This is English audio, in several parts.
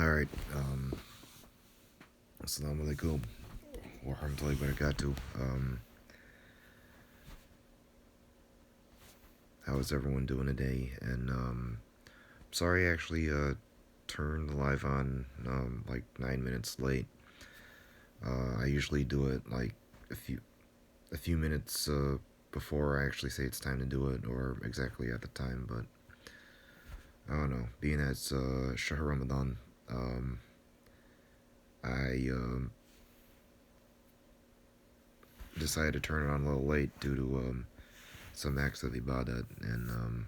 Alright, Assalamu alaikum wa rahmatullahi wa barakatuh. How is everyone doing today? And, sorry I actually, turned the live on, like 9 minutes late. I usually do it, like, a few minutes, before I actually say it's time to do it, or exactly at the time, but, I don't know. Being that it's, Shahr Ramadan, I, decided to turn it on a little late due to some acts of ibadat, and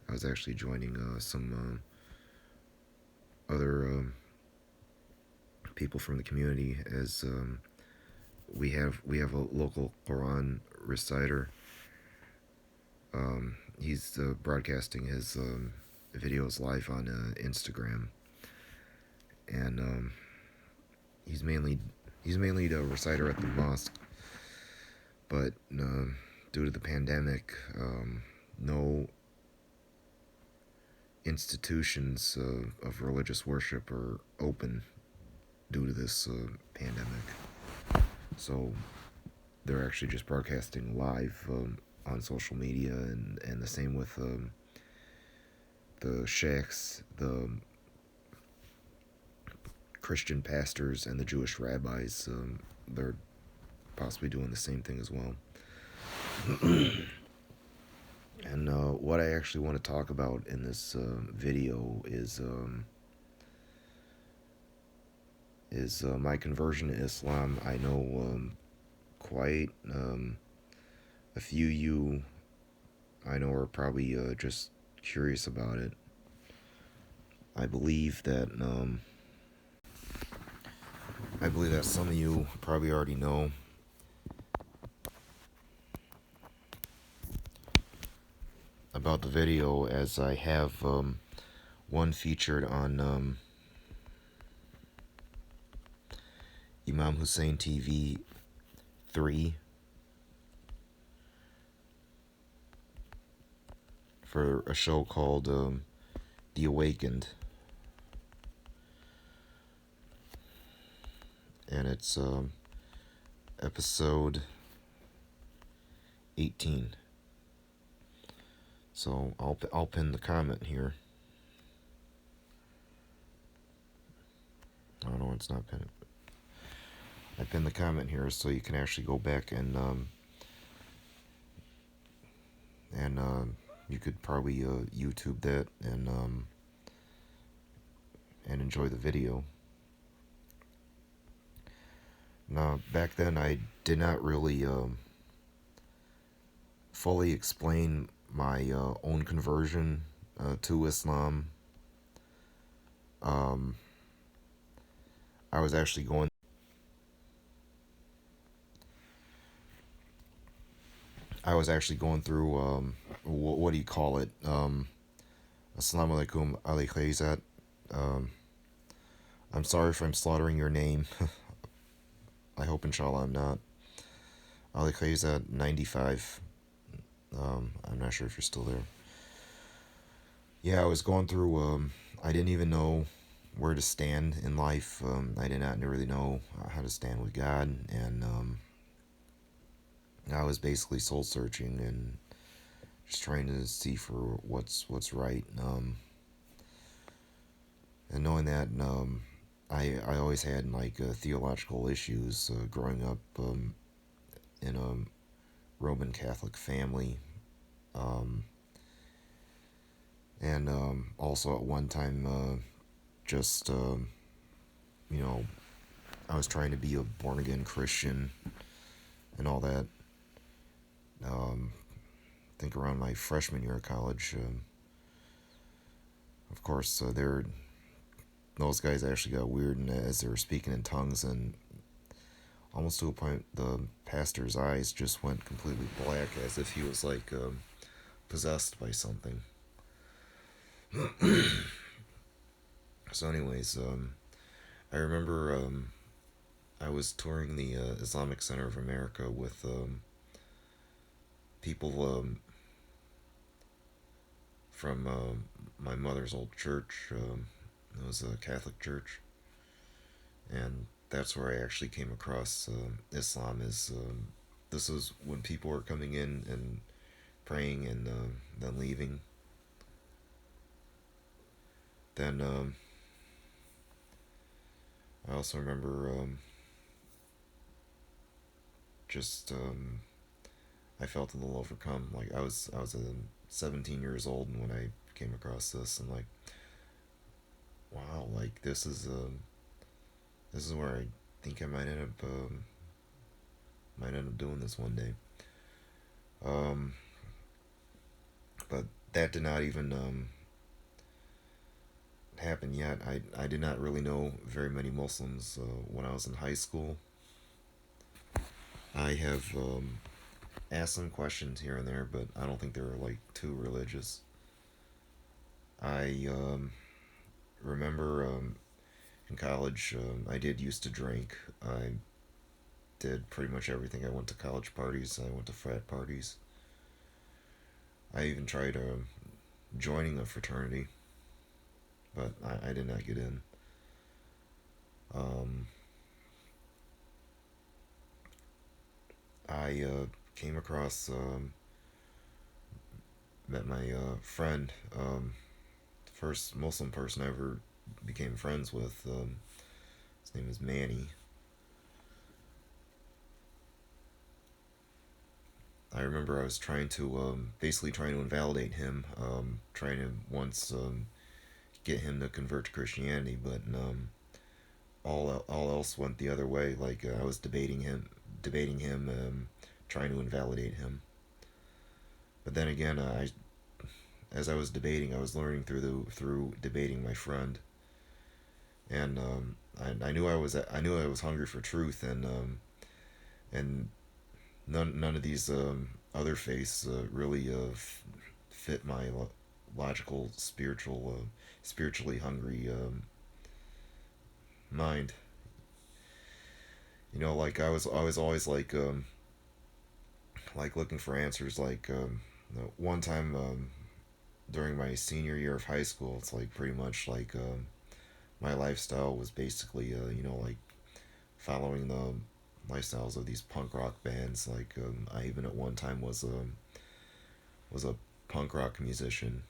I was actually joining some other people from the community, as we have a local Quran reciter. He's broadcasting his videos live on Instagram, and he's mainly the reciter at the mosque. But due to the pandemic, no institutions of religious worship are open due to this pandemic. So they're actually just broadcasting live on social media, and the same with the sheikhs, the Christian pastors, and the Jewish rabbis. They're possibly doing the same thing as well. And what I actually want to talk about in this video is my conversion to Islam. I know quite a few you I know are probably just curious about it. I believe that some of you probably already know about the video, as I have one featured on Imam Hussein TV 3 for a show called The Awakened, and it's episode 18. So I'll pin the comment here. Oh no, it's not pinned. I pinned the comment here so you can actually go back and you could probably YouTube that and enjoy the video. Now, back then I did not really fully explain my own conversion to Islam. I was actually going through what do you call it? Assalamu alaikum, Ali Khaizat. I'm sorry if I'm slaughtering your name. I hope inshallah I'm not. Ali Khaizat 95. I'm not sure if you're still there. Yeah, I was going through, I didn't even know where to stand in life. I did not really know how to stand with God, and I was basically soul searching and just trying to see for what's right. And knowing that, I always had like theological issues growing up in a Roman Catholic family, and also at one time just I was trying to be a born again Christian and all that. I think around my freshman year of college. Of course, those guys actually got weird, and as they were speaking in tongues, and almost to a point, the pastor's eyes just went completely black, as if he was like possessed by something. So, anyways, I remember I was touring the Islamic Center of America with people from my mother's old church, It was a Catholic church, and that's where I actually came across Islam. Is This was when people were coming in and praying and then leaving. Then I also remember just I felt a little overcome. Like I was 17 years old when I came across this, and like, wow, like this is where I think I might end up doing this one day. Um, but that did not even happen yet. I did not really know very many Muslims when I was in high school. I have asked some questions here and there, but I don't think they were like too religious. I remember in college I did used to drink. I did pretty much everything. I went to college parties. I went to frat parties. I even tried joining a fraternity, but I did not get in. Um, I came across, met my friend, the first Muslim person I ever became friends with. His name is Manny. I remember I was trying to, basically trying to invalidate him, trying to once get him to convert to Christianity, but all else went the other way. Like I was debating him, trying to invalidate him. But then again, as I was debating, I was learning through debating my friend, and I knew I was hungry for truth, and none of these other faiths really fit my logical, spiritually hungry mind. You know, like I was always like looking for answers. Like one time during my senior year of high school, it's like pretty much like my lifestyle was basically like following the lifestyles of these punk rock bands. Like I even at one time was a punk rock musician.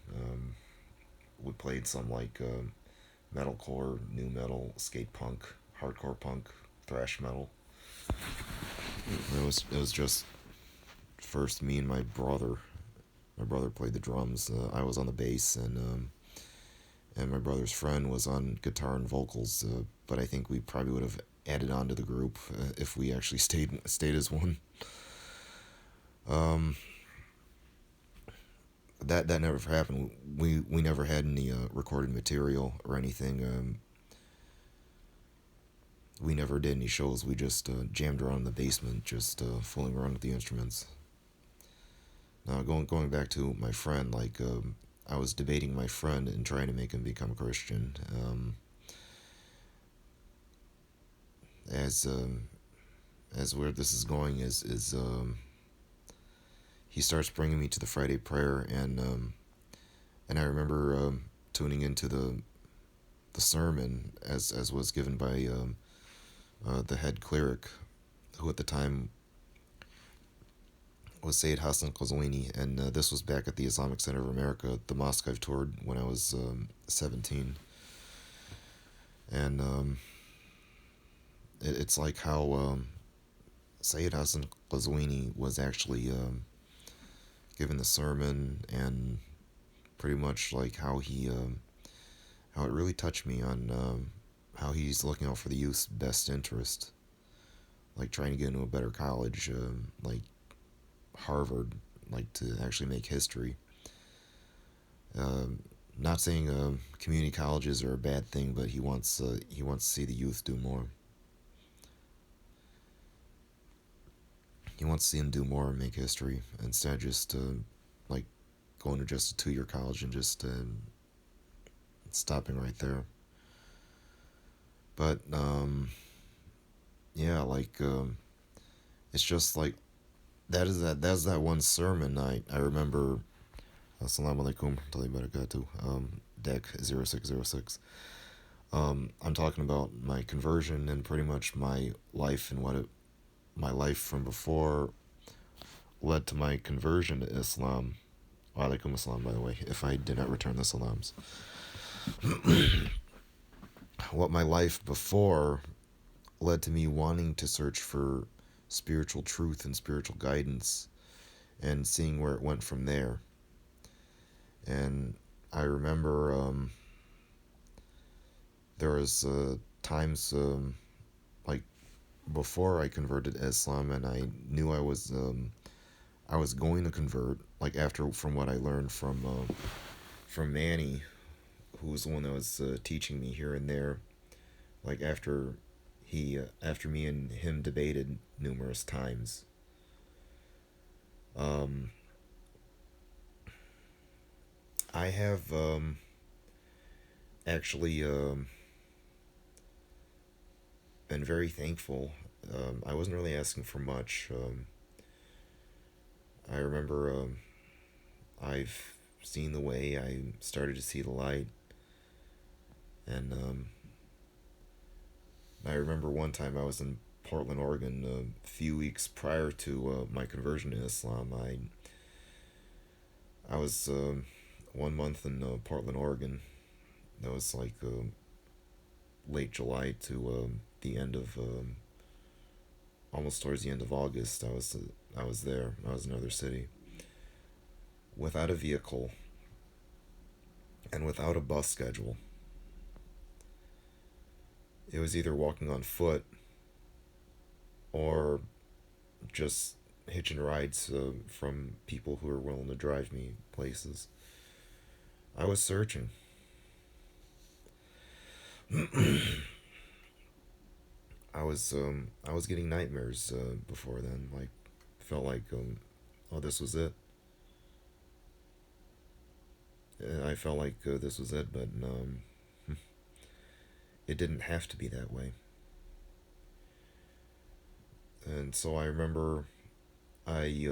We played some like metalcore, new metal, skate punk, hardcore punk, thrash metal. It was just first me and my brother. My brother played the drums. I was on the bass, and my brother's friend was on guitar and vocals. But I think we probably would have added on to the group if we actually stayed as one. Um, that never happened. We never had any recorded material or anything. We never did any shows. We just jammed around in the basement, just fooling around with the instruments. Now going back to my friend, like I was debating my friend and trying to make him become a Christian. As as where this is going is he starts bringing me to the Friday prayer, and I remember tuning into the sermon as was given by the head cleric, who at the time was Sayyid Hassan Qazwini, and this was back at the Islamic Center of America, the mosque I've toured when I was 17. And it's like how Sayyid Hassan Qazwini was actually given the sermon, and pretty much like how it really touched me on how he's looking out for the youth's best interest, like trying to get into a better college, like Harvard, like to actually make history. Not saying community colleges are a bad thing, but he wants to see the youth do more. He wants to see them do more and make history instead of just like going to just a 2 year college and just stopping right there. But yeah, like it's just like that's that one sermon I remember. Assalamu alaikum, barakatuh. Deck 0606. I'm talking about my conversion and pretty much my life and my life from before led to my conversion to Islam. Walaikum Assalam, by the way, if I did not return the salams. What my life before led to me wanting to search for spiritual truth and spiritual guidance and seeing where it went from there. And I remember there was times like before I converted to Islam, and I knew I was going to convert. Like after from what I learned from Manny, who was the one that was teaching me here and there. Like after me and him debated numerous times. Um, I have actually been very thankful. I wasn't really asking for much. I remember I've seen the way. I started to see the light, and I remember one time I was in Portland, Oregon, a few weeks prior to my conversion to Islam. I was 1 month in Portland, Oregon. That was like late July to the end of almost towards the end of August. I was there. I was in another city without a vehicle and without a bus schedule. It was either walking on foot or just hitching rides from people who were willing to drive me places. I was searching. I was getting nightmares before then. Like felt like oh, this was it. I felt like this was it, but it didn't have to be that way. And so I remember I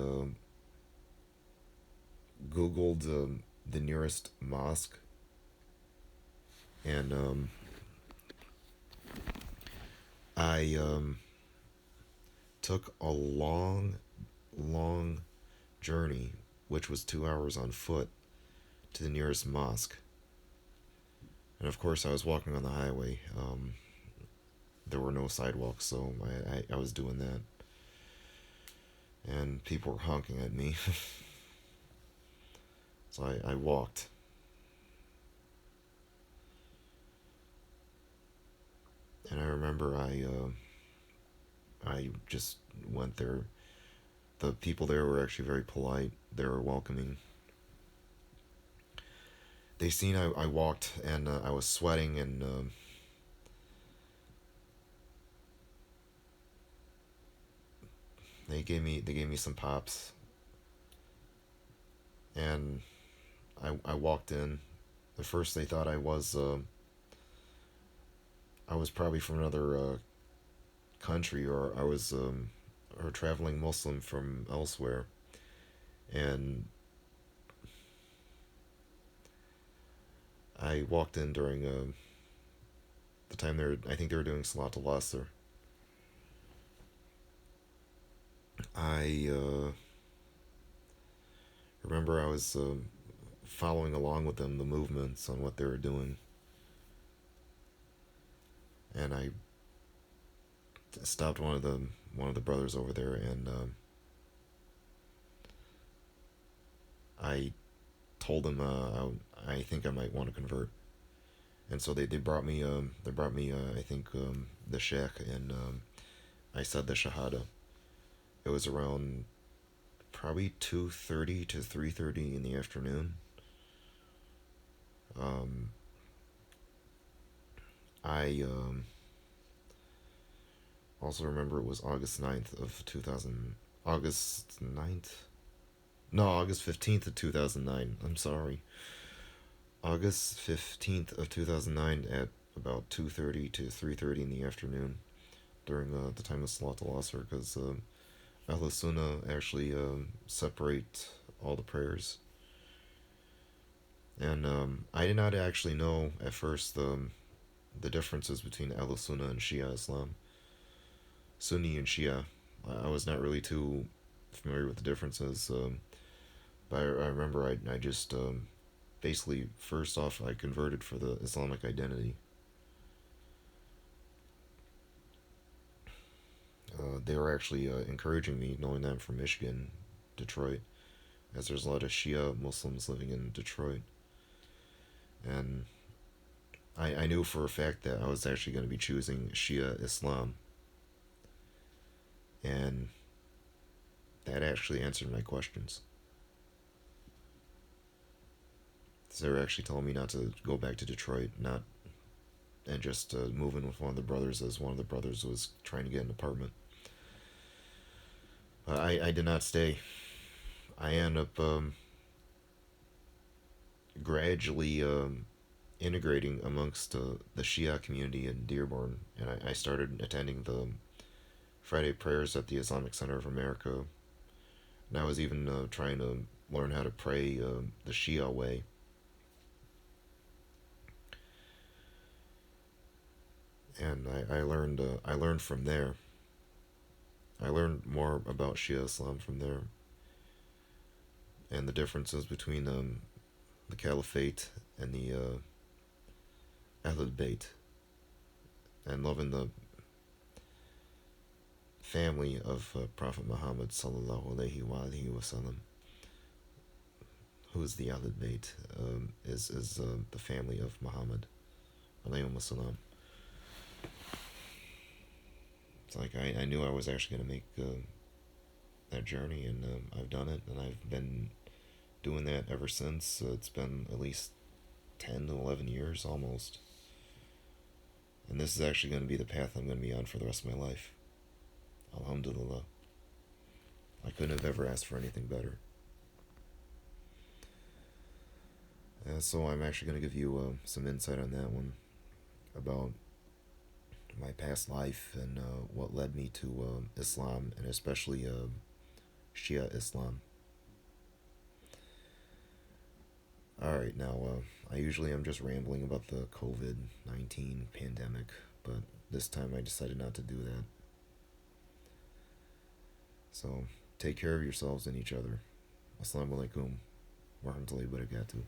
googled the nearest mosque, and I took a long journey, which was 2 hours on foot, to the nearest mosque. And of course, I was walking on the highway. There were no sidewalks, so I was doing that. And people were honking at me. So I walked. And I remember I just went there. The people there were actually very polite. They were welcoming. They seen I walked and I was sweating, and they gave me some pops, and I walked in. At first they thought I was probably from another country, or I was a traveling Muslim from elsewhere, and I walked in during the time I think they were doing Salat al Asr. I remember I was following along with them, the movements on what they were doing, and I stopped one of the brothers over there, and I told him I think I might want to convert, and so they brought me I think the sheikh, and I said the shahada. It was around probably 2:30 to 3:30 in the afternoon. Um, I also remember it was August 9th of 2000. August 9th? No, August 15th of 2009. I'm sorry. August 15th of 2009 at about 2:30 to 3:30 in the afternoon during the time of Salat al Asr, because Ahl Sunnah actually separate all the prayers. And I did not actually know at first the differences between Ahl Sunnah and Shia Islam. Sunni and Shia. I was not really too familiar with the differences, but I remember I just basically, first off, I converted for the Islamic identity. They were actually encouraging me, knowing that I'm from Michigan, Detroit, as there's a lot of Shia Muslims living in Detroit. And I knew for a fact that I was actually going to be choosing Shia Islam. And that actually answered my questions. So they were actually telling me not to go back to Detroit, not and just move in with one of the brothers, as one of the brothers was trying to get an apartment. I did not stay. I ended up gradually integrating amongst the Shia community in Dearborn, and I started attending the Friday prayers at the Islamic Center of America. And I was even trying to learn how to pray the Shia way. And I learned from there. I learned more about Shia Islam from there, and the differences between the Caliphate and the Ahlul Bayt, and loving the family of Prophet Muhammad sallallahu alaihi wasallam, who is the Ahlul Bayt, is the family of Muhammad alayhi wasallam. It's like I knew I was actually going to make that journey, and I've done it, and I've been doing that ever since. It's been at least 10 to 11 years almost. And this is actually going to be the path I'm going to be on for the rest of my life. Alhamdulillah. I couldn't have ever asked for anything better. So I'm actually going to give you some insight on that one about my past life and what led me to Islam, and especially Shia Islam. Alright, now, I usually am just rambling about the COVID 19 pandemic, but this time I decided not to do that. So, take care of yourselves and each other. Assalamu alaikum warahmatullahi wabarakatuh.